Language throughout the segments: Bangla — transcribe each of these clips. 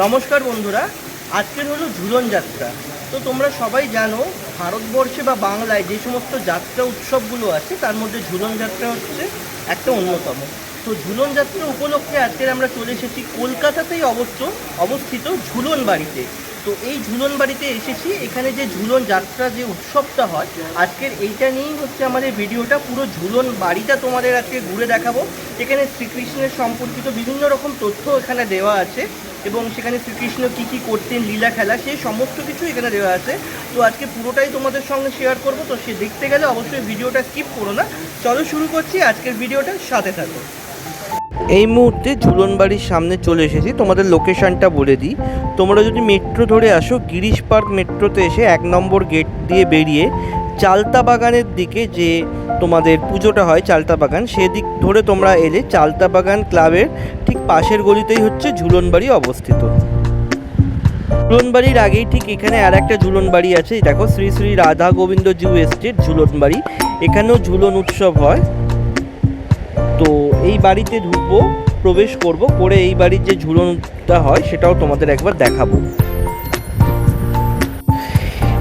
নমস্কার বন্ধুরা, আজকের হলো ঝুলন যাত্রা। তো তোমরা সবাই জানো ভারতবর্ষে বা বাংলায় যে সমস্ত যাত্রা উৎসবগুলো আছে তার মধ্যে ঝুলন যাত্রা হচ্ছে একটা অন্যতম। তো ঝুলন যাত্রা উপলক্ষে আজকের আমরা চলে এসেছি কলকাতাতেই অবস্থিত ঝুলন বাড়িতে। তো এই ঝুলন বাড়িতে এসেছি, এখানে যে ঝুলন যাত্রা যে উৎসবটা হয় আজকের এইটা নিয়েই হচ্ছে আমাদের ভিডিওটা। পুরো ঝুলন বাড়িটা তোমাদের আজকে ঘুরে দেখাবো। এখানে শ্রীকৃষ্ণের সম্পর্কিত বিভিন্ন রকম তথ্য এখানে দেওয়া আছে এবং সেখানে শ্রীকৃষ্ণ কী কী করতেন, লীলা খেলা, সেই সমস্ত কিছু এখানে দেওয়া আছে। তো আজকে পুরোটাই তোমাদের সঙ্গে শেয়ার করব। তো সে দেখতে গেলে অবশ্যই ভিডিওটা স্কিপ করো না। চলো শুরু করছি আজকের ভিডিওটা, সাথে থাকো। এই মুহূর্তে ঝুলন বাড়ির সামনে চলে এসেছি। তোমাদের লোকেশানটা বলে দিই, তোমরা যদি মেট্রো ধরে আসো গিরিশ পার্ক মেট্রোতে এসে 1 নম্বর গেট দিয়ে বেরিয়ে চালতা বাগানের দিকে যে তোমাদের পুজোটা হয় চালতা বাগান, সেদিক ধরে তোমরা এলে চালতা বাগান ক্লাবের ঠিক পাশের গলিতেই হচ্ছে ঝুলন বাড়ি অবস্থিত। ঝুলন বাড়ির আগেই ঠিক এখানে আর একটা ঝুলন বাড়ি আছে, দেখো শ্রী শ্রী রাধা গোবিন্দ জিউ এস্টেট ঝুলন বাড়ি। এখানেও ঝুলন উৎসব হয়। তো এই বাড়িতে ঢুকবো, প্রবেশ করব, করে এই বাড়ির যে ঝুলনটা হয় সেটাও তোমাদের একবার দেখাবো।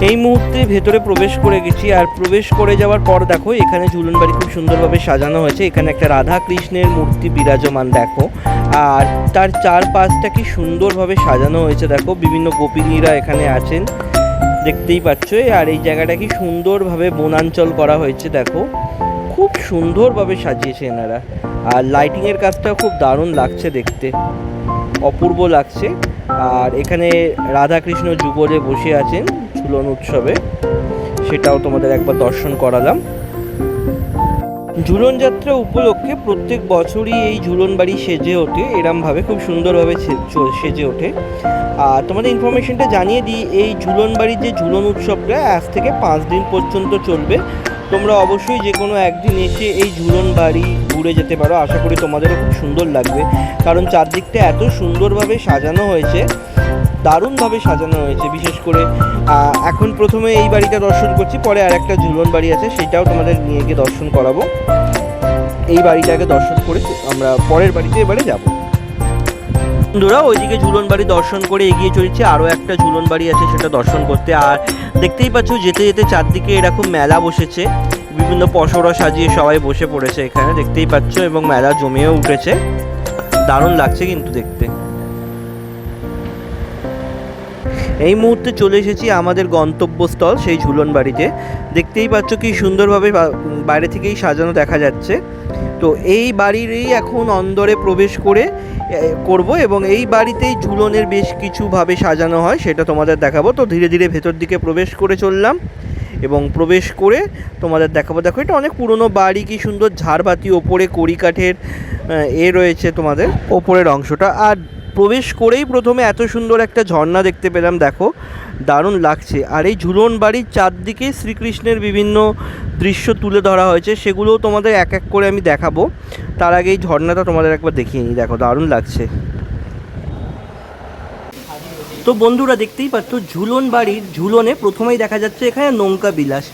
এই মুহূর্তে ভেতরে প্রবেশ করে গেছি, আর প্রবেশ করে যাওয়ার পর দেখো এখানে ঝুলন বাড়ি খুব সুন্দরভাবে সাজানো হয়েছে। এখানে একটা রাধা কৃষ্ণের মূর্তি বিরাজমান দেখো, আর তার চারপাশটা কি সুন্দরভাবে সাজানো হয়েছে দেখো, বিভিন্ন গোপিনীরা এখানে আছেন দেখতেই পাচ্ছ। আর এই জায়গাটা কি সুন্দরভাবে বনাঞ্চল করা হয়েছে দেখো, খুব সুন্দরভাবে সাজিয়েছে এনারা। আর লাইটিংয়ের কাজটাও খুব দারুণ লাগছে দেখতে, অপূর্ব লাগছে। আর এখানে রাধাকৃষ্ণ যুগলে বসে আছেন ঝুলন উৎসবে, সেটাও তোমাদের একবার দর্শন করালাম। ঝুলন যাত্রা উপলক্ষে প্রত্যেক বছরই এই ঝুলন বাড়ি সেজে ওঠে, এরমভাবে খুব সুন্দরভাবে সেজে ওঠে। আর তোমাদের ইনফরমেশনটা জানিয়ে দিই, এই ঝুলন বাড়ির যে ঝুলন উৎসবটা আজ থেকে 5 দিন পর্যন্ত চলবে। তোমরা অবশ্যই যে কোনো একদিন এসে এই ঝুলন বাড়ি ঘুরে যেতে পারো, আশা করি তোমাদেরও খুব সুন্দর লাগবে। কারণ চারদিকটা এত সুন্দরভাবে সাজানো হয়েছে, দারুণভাবে সাজানো হয়েছে। বিশেষ করে এখন প্রথমে এই বাড়িটা দর্শন করছি, পরে আর একটা ঝুলন বাড়ি আছে সেটাও তোমাদের নিয়ে গিয়ে দর্শন করাবো। এই বাড়িটাকে দর্শন করে আমরা পরের বাড়িতে এবারে যাব। বন্ধুরা ওইদিকে ঝুলন বাড়ি দর্শন করে এগিয়ে চলেছে, আরও একটা ঝুলন বাড়ি আছে সেটা দর্শন করতে। আর দেখতেই পাচ্ছ যেতে যেতে চারদিকে এরকম মেলা বসেছে, বিভিন্ন পসরা সাজিয়ে সবাই বসে পড়েছে এখানে দেখতেই পাচ্ছ, এবং মেলা জমেও উঠেছে, দারুণ লাগছে কিন্তু দেখতে। এই মুহূর্তে চলে এসেছি আমাদের গন্তব্যস্থল সেই ঝুলন বাড়িতে। দেখতেই পাচ্ছ কি সুন্দরভাবে বাইরে থেকেই সাজানো দেখা যাচ্ছে। তো এই বাড়িরই এখন অন্দরে প্রবেশ করব এবং এই বাড়িতেই ঝুলনের বেশ কিছুভাবে সাজানো হয় সেটা তোমাদের দেখাবো। তো ধীরে ধীরে ভেতর দিকে প্রবেশ করে চললাম এবং প্রবেশ করে তোমাদের দেখাবো। দেখো এটা অনেক পুরনো বাড়ি, কি সুন্দর ঝাড়বাতি, ওপরে কড়িকাঠের রয়েছে তোমাদের ওপরের অংশটা। আর প্রবেশ করেই প্রথমে এত সুন্দর একটা ঝর্ণা দেখতে পেলাম দেখো, দারুণ লাগছে। আর এই ঝুলন বাড়ির চারদিকে শ্রীকৃষ্ণের বিভিন্ন দৃশ্য তুলে ধরা হয়েছে, সেগুলোও তোমাদের এক এক করে আমি দেখাবো। তার আগে এই ঝর্ণাটা তোমাদের একবার দেখিয়ে নিই, দেখো দারুণ লাগছে। তো বন্ধুরা দেখতেই পাচ্ছ ঝুলন বাড়ির ঝুলনে প্রথমেই দেখা যাচ্ছে এখানে নৌকা বিলাস।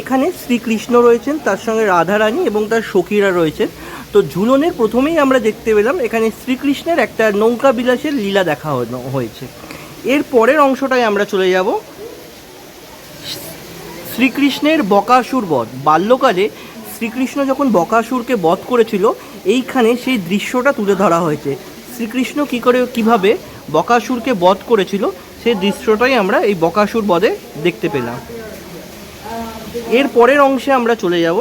এখানে শ্রীকৃষ্ণ রয়েছেন, তার সঙ্গে রাধারানী এবং তার সখীরা রয়েছেন। তো ঝুলনের প্রথমেই আমরা দেখতে পেলাম এখানে শ্রীকৃষ্ণের একটা নৌকা বিলাসের লীলা দেখা হয়েছে। এর পরের অংশটায় আমরা চলে যাব শ্রীকৃষ্ণের বকাসুর বধ। বাল্যকালে শ্রীকৃষ্ণ যখন বকাসুরকে বধ করেছিল এইখানে সেই দৃশ্যটা তুলে ধরা হয়েছে। শ্রীকৃষ্ণ কীভাবে বকাসুরকে বধ করেছিল সেই দৃশ্যটাই আমরা এই বকাসুর বধে দেখতে পেলাম। এর পরের অংশে আমরা চলে যাব,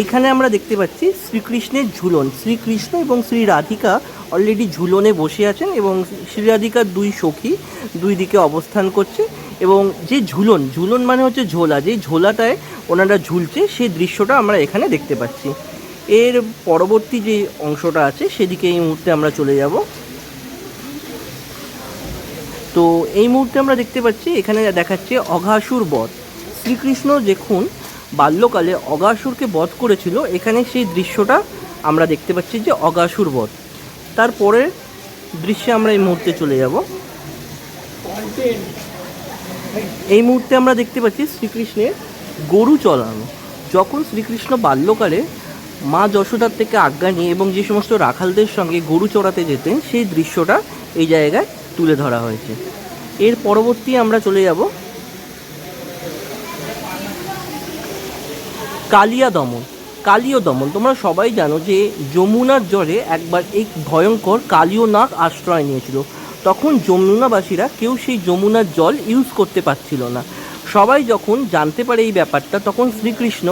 এখানে আমরা দেখতে পাচ্ছি শ্রীকৃষ্ণের ঝুলন। শ্রীকৃষ্ণ এবং শ্রী রাধিকা অলরেডি ঝুলনে বসে আছেন এবং শ্রী রাধিকার 2 সখী 2 দিকে অবস্থান করছে। এবং যে ঝুলন মানে হচ্ছে ঝোলা, যে ঝোলাটায় ওনারা ঝুলছে সেই দৃশ্যটা আমরা এখানে দেখতে পাচ্ছি। এর পরবর্তী যে অংশটা আছে সেদিকে এই মুহূর্তে আমরা চলে যাব। তো এই মুহূর্তে আমরা দেখতে পাচ্ছি এখানে দেখাচ্ছে অঘাসুর বধ। শ্রীকৃষ্ণ যখন বাল্যকালে অঘাসুরকে বধ করেছিল এখানে সেই দৃশ্যটা আমরা দেখতে পাচ্ছি যে অঘাসুর বধ। তারপরে দৃশ্যে আমরা এই মুহূর্তে চলে যাব। এই মুহূর্তে আমরা দেখতে পাচ্ছি শ্রীকৃষ্ণের গরু চড়ানো। যখন শ্রীকৃষ্ণ বাল্যকালে মা যশোদার থেকে আজ্ঞা নিয়ে এবং যে সমস্ত রাখালদের সঙ্গে গরু চড়াতে যেতেন সেই দৃশ্যটা এই জায়গায় তুলে ধরা হয়েছে। এর পরবর্তী আমরা চলে যাব কালিয়া দমন। কালীয় দমন, তোমরা সবাই জানো যে যমুনার জলে একবার এই ভয়ঙ্কর কালীয় নাগ আশ্রয় নিয়েছিল। তখন যমুনাবাসীরা কেউ সেই যমুনার জল ইউজ করতে পারছিল না। সবাই যখন জানতে পারে এই ব্যাপারটা, তখন শ্রীকৃষ্ণ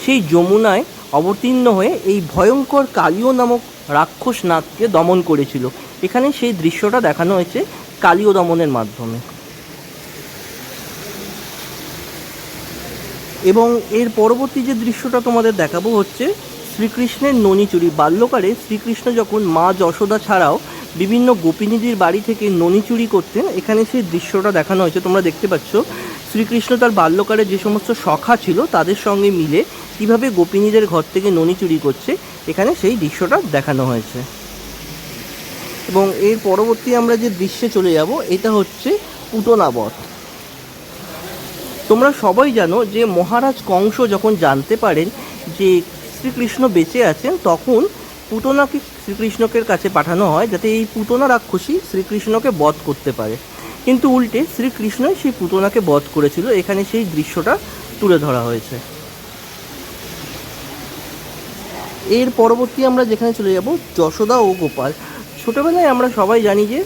সেই যমুনায় অবতীর্ণ হয়ে এই ভয়ঙ্কর কালীয় নামক রাক্ষস নাগকে দমন করেছিল। এখানে সেই দৃশ্যটা দেখানো হয়েছে কালীয় দমনের মাধ্যমে। এবং এর পরবর্তী যে দৃশ্যটা তোমাদের দেখাবো হচ্ছে শ্রীকৃষ্ণের ননি চুরি। বাল্যকালে শ্রীকৃষ্ণ যখন মা যশোদা ছাড়াও বিভিন্ন গোপিনীদের বাড়ি থেকে ননি চুরি করতেন, এখানে সেই দৃশ্যটা দেখানো হয়েছে। তোমরা দেখতে পাচ্ছ শ্রীকৃষ্ণ তার বাল্যকালে যে সমস্ত সখা ছিল তাদের সঙ্গে মিলে কীভাবে গোপিনীদের ঘর থেকে ননি চুরি করছে, এখানে সেই দৃশ্যটা দেখানো হয়েছে। এবং এর পরবর্তী আমরা যে দৃশ্যে চলে যাব, এটা হচ্ছে পুতনা বধ। তোমরা সবাই জানো যে মহারাজ কংস যখন জানতে পারেন যে শ্রীকৃষ্ণ বেঁচে আছেন, তখন পুতনাকে শ্রীকৃষ্ণকের কাছে পাঠানো হয় যাতে এই পুতনা রাক্ষসী শ্রীকৃষ্ণকে বধ করতে পারে। কিন্তু উল্টে শ্রীকৃষ্ণই সেই পুতনাকে বধ করেছিল। এখানে সেই দৃশ্যটা তুলে ধরা হয়েছে। এর পরবর্তী আমরা যেখানে চলে যাব যশোদা ও গোপাল। ছোটোবেলায় আমরা সবাই জানি যে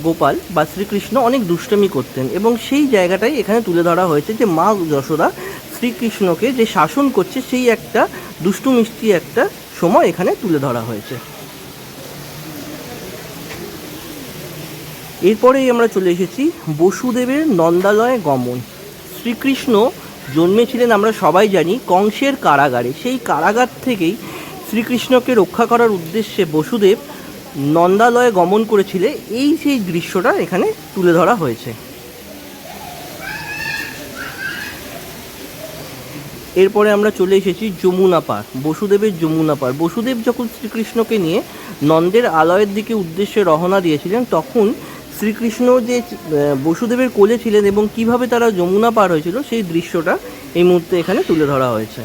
গোপাল বা শ্রীকৃষ্ণ অনেক দুষ্টমি করতেন, এবং সেই জায়গাটাই এখানে তুলে ধরা হয়েছে যে মা যশোদা শ্রীকৃষ্ণকে যে শাসন করছে সেই একটা দুষ্টু মিষ্টি একটা সময় এখানে তুলে ধরা হয়েছে। এরপরেই আমরা চলে এসেছি বসুদেবের নন্দালয়ে গমন। শ্রীকৃষ্ণ জন্মেছিলেন আমরা সবাই জানি কংসের কারাগারে। সেই কারাগার থেকেই শ্রীকৃষ্ণকে রক্ষা করার উদ্দেশ্যে বসুদেব নন্দালয়ে গমন করেছিল। সেই দৃশ্যটা এখানে তুলে ধরা হয়েছে। এরপরে আমরা চলে এসেছি যমুনা পার, বসুদেবের যমুনা পার। বসুদেব যখন শ্রীকৃষ্ণকে নিয়ে নন্দের আলয়ের দিকে উদ্দেশ্যে রওনা দিয়েছিলেন, তখন শ্রীকৃষ্ণ যে বসুদেবের কোলে ছিলেন এবং কিভাবে তারা যমুনা পার হয়েছিল সেই দৃশ্যটা এই মুহূর্তে এখানে তুলে ধরা হয়েছে।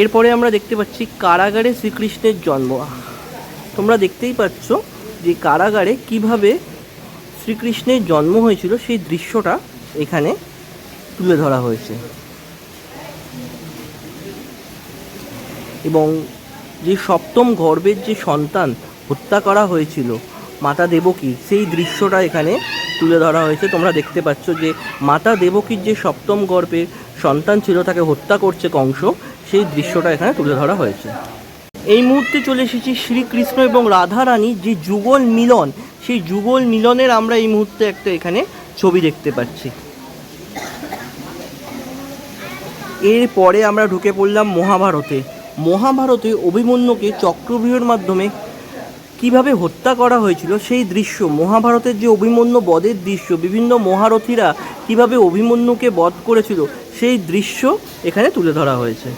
এরপরে আমরা দেখতে পাচ্ছি কারাগারে শ্রীকৃষ্ণের জন্ম। তোমরা দেখতেই পাচ্ছ যে কারাগারে কিভাবে শ্রীকৃষ্ণের জন্ম হয়েছিল সেই দৃশ্যটা এখানে তুলে ধরা হয়েছে। এবং যে সপ্তম গর্ভের যে সন্তান হত্যা করা হয়েছিল মাতা দেবকী, সেই দৃশ্যটা এখানে তুলে ধরা হয়েছে। তোমরা দেখতে পাচ্ছ যে মাতা দেবকীর যে সপ্তম গর্ভের সন্তান ছিল তাকে হত্যা করছে কংস, সেই দৃশ্যটা এখানে তুলে ধরা হয়েছে। এই মুহূর্তে চলে এসেছি শ্রীকৃষ্ণ এবং রাধারানীর যে যুগল মিলন, সেই যুগল মিলনের আমরা এই মুহূর্তে একটা এখানে ছবি দেখতে পাচ্ছি। এরপরে আমরা ঢুকে পড়লাম মহাভারতে। মহাভারতে অভিমন্যুকে চক্রব্যূহের মাধ্যমে কিভাবে হত্যা করা হয়েছিল সেই দৃশ্য, মহাভারতের যে অভিমন্যু বধের দৃশ্য, বিভিন্ন মহারথীরা কিভাবে অভিমন্যুকে বধ করেছিল সেই দৃশ্য এখানে তুলে ধরা হয়েছে।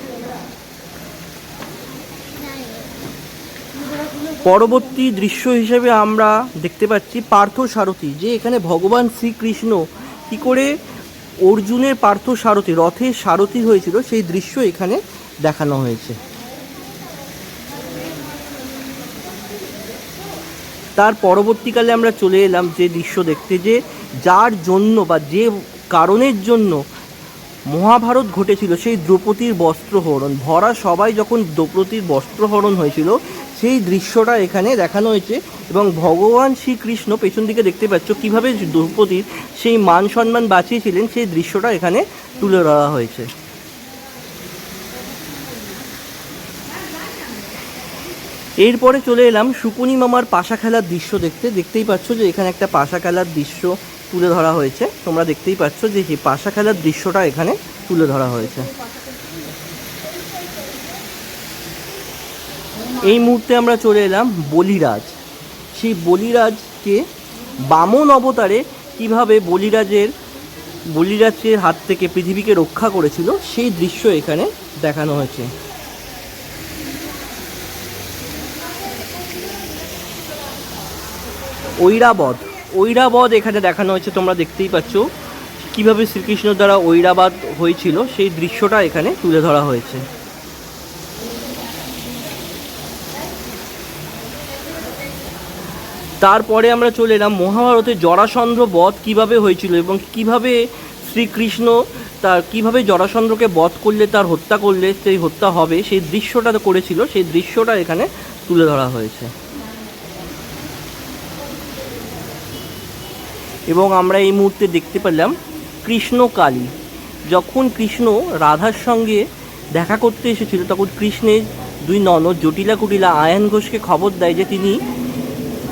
পরবর্তী দৃশ্য হিসেবে আমরা দেখতে পাচ্ছি পার্থ সারথি, যে এখানে ভগবান শ্রীকৃষ্ণ কী করে অর্জুনের পার্থ সারথি রথের সারথি হয়েছিল সেই দৃশ্য এখানে দেখানো হয়েছে। তার পরবর্তীকালে আমরা চলে এলাম যে দৃশ্য দেখতে, যে যার জন্য বা যে কারণের জন্য মহাভারত ঘটেছিল সেই দ্রৌপদীর বস্ত্রহরণ। ভরা সবাই যখন দ্রৌপদীর বস্ত্রহরণ হয়েছিল সেই দৃশ্যটা এখানে দেখানো হয়েছে। এবং ভগবান শ্রীকৃষ্ণ পেছন দিকে দেখতে পাচ্ছ কীভাবে দ্রৌপদীর সেই মান সম্মান বাঁচিয়েছিলেন সেই দৃশ্যটা এখানে তুলে ধরা হয়েছে। এরপরে চলে এলাম শকুনি মামার পাশা খেলার দৃশ্য দেখতে। দেখতেই পাচ্ছ যে এখানে একটা পাশা খেলার দৃশ্য তুলে ধরা হয়েছে। তোমরা দেখতেই পাচ্ছ যে সেই পাশা খেলার দৃশ্যটা এখানে তুলে ধরা হয়েছে। এই মুহূর্তে আমরা চলে এলাম বলিরাজ। সেই বলিরাজকে বামন অবতারে কিভাবে বলিরাজের হাত থেকে পৃথিবীকে রক্ষা করেছিল সেই দৃশ্য এখানে দেখানো হয়েছে। ঐরাবত এখানে দেখানো হয়েছে। তোমরা দেখতেই পাচ্ছ কিভাবে শ্রীকৃষ্ণ দ্বারা ঐরাবাদ হয়েছিল সেই দৃশ্যটা এখানে তুলে ধরা হয়েছে। তারপরে আমরা চলে এলাম মহাভারতে জরাসন্ধ বধ কিভাবে হয়েছিল এবং কিভাবে শ্রীকৃষ্ণ তার কিভাবে জরাসন্ধকে বধ করলে, তার হত্যা করলে সেই হত্যা হবে, সেই দৃশ্যটা করেছিল, সেই দৃশ্যটা এখানে তুলে ধরা হয়েছে। এবং আমরা এই মুহূর্তে দেখতে পেলাম কৃষ্ণ কালী। যখন কৃষ্ণ রাধার সঙ্গে দেখা করতে এসেছিল তখন কৃষ্ণের দুই ননদ জটিলা কুটিলা আয়ান ঘোষকে খবর দেয় যে তিনি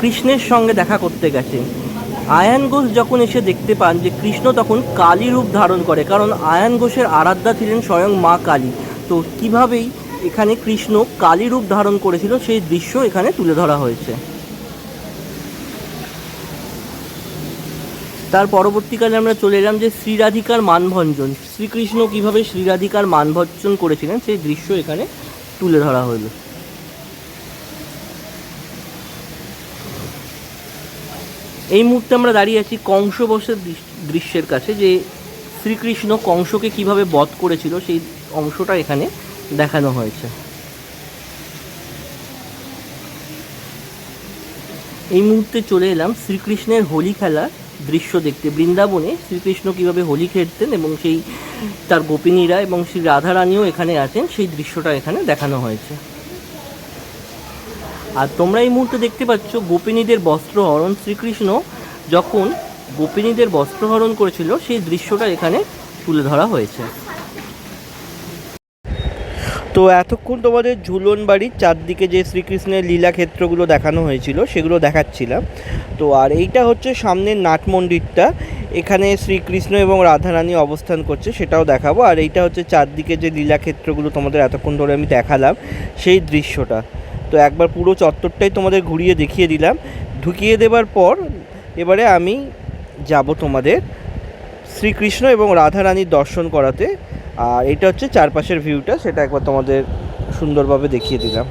কৃষ্ণের সঙ্গে দেখা করতে গেছেন। আয়ান ঘোষ যখন এসে দেখতে পান যে কৃষ্ণ তখন কালী রূপ ধারণ করে, কারণ আয়ান ঘোষের আরাধ্যা ছিলেন স্বয়ং মা কালী। তো কীভাবেই এখানে কৃষ্ণ কালী রূপ ধারণ করেছিল সেই দৃশ্য এখানে তুলে ধরা হয়েছে। তার পরবর্তীকালে আমরা চলে এলাম যে শ্রীরাধিকার মানভঞ্জন, শ্রীকৃষ্ণ কীভাবে শ্রীরাধিকার মানভঞ্জন করেছিলেন সেই দৃশ্য এখানে তুলে ধরা হলো। এই মুহূর্তে আমরা দাঁড়িয়ে আছি কংসবশের দৃশ্যের কাছে, যে শ্রীকৃষ্ণ কংসকে কিভাবে বধ করেছিল সেই অংশটা এখানে দেখানো হয়েছে। এই মুহূর্তে চলে এলাম শ্রীকৃষ্ণের হোলি খেলার দৃশ্য দেখতে। বৃন্দাবনে শ্রীকৃষ্ণ কীভাবে হোলি খেলতেন এবং সেই তার গোপিনীরা এবং শ্রী রাধারানীও এখানে আছেন সেই দৃশ্যটা এখানে দেখানো হয়েছে। আর তোমরা এই মুহূর্তে দেখতে পাচ্ছ গোপিনীদের বস্ত্রহরণ। শ্রীকৃষ্ণ যখন গোপিনীদের বস্ত্রহরণ করেছিল সেই দৃশ্যটা এখানে তুলে ধরা হয়েছে। তো এতক্ষণ তোমাদের ঝুলন বাড়ির চারদিকে যে শ্রীকৃষ্ণের লীলাক্ষেত্রগুলো দেখানো হয়েছিল সেগুলো দেখাচ্ছিলাম। তো আর এইটা হচ্ছে সামনের নাট মন্দিরটা, এখানে শ্রীকৃষ্ণ এবং রাধারানী অবস্থান করছে সেটাও দেখাবো। আর এইটা হচ্ছে চারদিকে যে লীলাক্ষেত্রগুলো তোমাদের এতক্ষণ ধরে আমি দেখালাম সেই দৃশ্যটা। তো একবার পুরো চত্বরটাই তোমাদের ঘুরিয়ে দেখিয়ে দিলাম। ঢুকিয়ে দেবার পর এবারে আমি যাব তোমাদের শ্রীকৃষ্ণ এবং রাধারানীর দর্শন করাতে। আর এটা হচ্ছে চারপাশের ভিউটা, সেটা একবার তোমাদের সুন্দরভাবে দেখিয়ে দিলাম।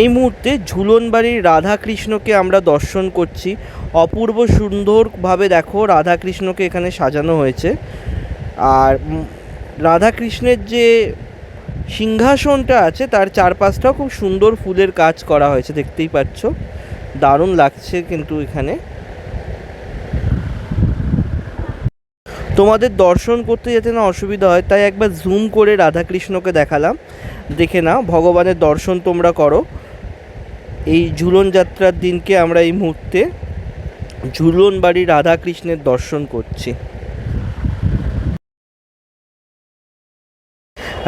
এই মুহূর্তে ঝুলনবাড়ির রাধাকৃষ্ণকে আমরা দর্শন করছি। অপূর্ব সুন্দরভাবে দেখো রাধাকৃষ্ণকে এখানে সাজানো হয়েছে। আর রাধাকৃষ্ণের যে সিংহাসনটা আছে তার চারপাশটাও খুব সুন্দর ফুলের কাজ করা হয়েছে, দেখতেই পাচ্ছ, দারুণ লাগছে। কিন্তু এখানে তোমাদের দর্শন করতে যাতে না অসুবিধা হয় তাই একবার জুম করে রাধাকৃষ্ণকে দেখালাম, দেখে নাও। ভগবানের দর্শন তোমরা করো। এই ঝুলন যাত্রার দিনকে আমরা এই মুহূর্তে ঝুলন বাড়ি রাধাকৃষ্ণের দর্শন করছি।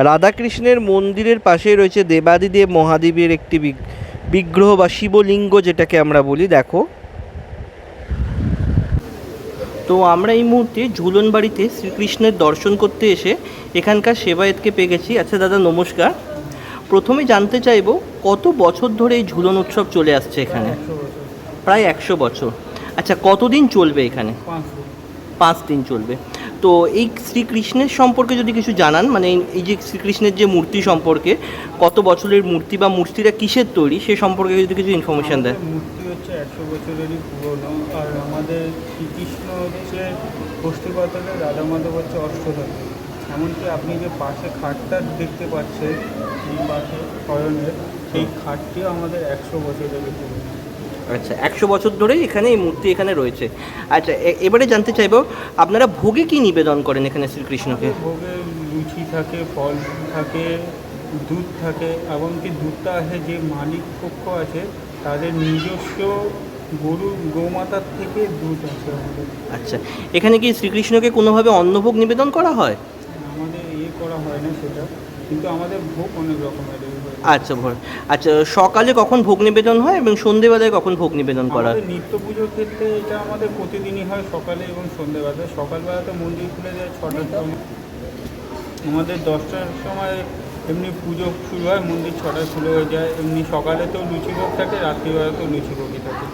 রাধাকৃষ্ণের মন্দিরের পাশে রয়েছে দেবাদিদেব মহাদেবের একটি বিগ্রহ বা শিবলিঙ্গ যেটাকে আমরা বলি, দেখো। তো আমরা এই মুহূর্তে ঝুলন বাড়িতে শ্রীকৃষ্ণের দর্শন করতে এসে এখানকার সেবায়েতকে পেয়ে গেছি। আচ্ছা দাদা নমস্কার, প্রথমে জানতে চাইবো কত বছর ধরে এই ঝুলন উৎসব চলে আসছে এখানে? প্রায় 100 বছর। আচ্ছা, কতদিন চলবে এখানে? 5 দিন চলবে। তো এই শ্রীকৃষ্ণের সম্পর্কে যদি কিছু জানান, মানে এই যে শ্রীকৃষ্ণের যে মূর্তি সম্পর্কে, কত বছরের মূর্তি বা মূর্তিটা কিসের তৈরি সে সম্পর্কে যদি কিছু ইনফরমেশন দেয়। মূর্তি হচ্ছে 100 বছরেরই পুরনো। আর আমাদের শ্রীকৃষ্ণ হচ্ছে ষষ্ঠী পাতলে, রাধা মাধব হচ্ছে অষ্টধাতু। এমনকি আপনি যে পাশে খাটটা দেখতে পাচ্ছেন এই পাশে শয়নের, সেই খাটটিও আমাদের 100 বছরেরই পুরনো। আচ্ছা, 100 বছর ধরেই এখানে এই মূর্তি এখানে রয়েছে। আচ্ছা, এবারে জানতে চাইবো আপনারা ভোগে কি নিবেদন করেন এখানে শ্রীকৃষ্ণকে? ভোগে লুচি থাকে, ফল থাকে, দুধ থাকে। এমনকি দুধটা আছে যে মালিক পক্ষ আছে তাদের নিজস্ব গরু গোমাতার থেকে দুধ আছে আমাদের। আচ্ছা, এখানে কি শ্রীকৃষ্ণকে কোনোভাবে অন্নভোগ নিবেদন করা হয়? আমাদের করা হয় না সেটা, কিন্তু আমাদের ভোগ অনেক রকমের হয়। আচ্ছা আচ্ছা, সকালে কখন ভোগ নিবেদন হয় এবং সন্ধেবেলায় কখন ভোগ নিবেদন করা হয়? নিত্য পুজোর ক্ষেত্রে এটা আমাদের প্রতিদিনই হয়, সকালে এবং সন্ধেবেলায়। সকালবেলাতে মন্দির খুলে যায় 6টার সময়, আমাদের 10টার সময় এমনি পুজো শুরু হয়, মন্দির 6টায় খুলে হয়ে যায়। এমনি সকালেতেও লুচি ভোগ থাকে, রাত্রিবেলাতেও লুচি ভোগই থাকে।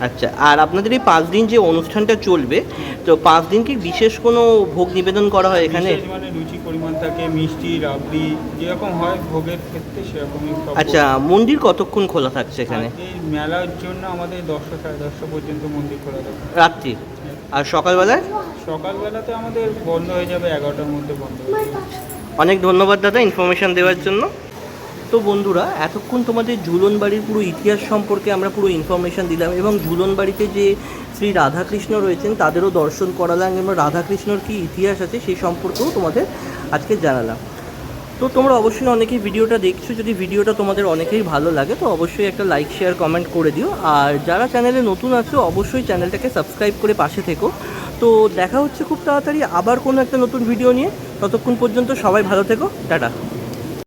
আচ্ছা, আর আপনাদের এই 5 দিন যে অনুষ্ঠানটা চলবে, তো 5 দিন কি বিশেষ কোনো ভোগ নিবেদন করা হয় এখানে? মানে লুচি পরিমাণ থাকে, মিষ্টি, রাবড়ি, যেরকম হয় ভোগের ক্ষেত্রে সেরকমই। আচ্ছা, মন্দির কতক্ষণ খোলা থাকছে এখানে? এই মেলার জন্য আমাদের 10টা সাড়ে 10টা পর্যন্ত মন্দির খোলা থাকে। রাত্রি? আর সকালবেলায়? সকালবেলাতে আমাদের বন্ধ হয়ে যাবে, 11টার মধ্যে বন্ধ হয়ে যাবে। অনেক ধন্যবাদ দাদা ইনফরমেশান দেওয়ার জন্য। তো বন্ধুরা, এতক্ষণ তোমাদের ঝুলন বাড়ির পুরো ইতিহাস সম্পর্কে আমরা পুরো ইনফরমেশান দিলাম এবং ঝুলন বাড়িতে যে শ্রী রাধাকৃষ্ণ রয়েছেন তাদেরও দর্শন করালাম এবং রাধাকৃষ্ণর কী ইতিহাস আছে সেই সম্পর্কেও তোমাদের আজকে জানালাম। তো তোমরা অবশ্যই অনেকেই ভিডিওটা দেখছো, যদি ভিডিওটা তোমাদের অনেকেই ভালো লাগে তো অবশ্যই একটা লাইক শেয়ার কমেন্ট করে দিও। আর যারা চ্যানেলে নতুন আছো অবশ্যই চ্যানেলটাকে সাবস্ক্রাইব করে পাশে থেকো। তো দেখা হচ্ছে খুব তাড়াতাড়ি আবার কোনো একটা নতুন ভিডিও নিয়ে। ততক্ষণ পর্যন্ত সবাই ভালো থেকো, টাটা।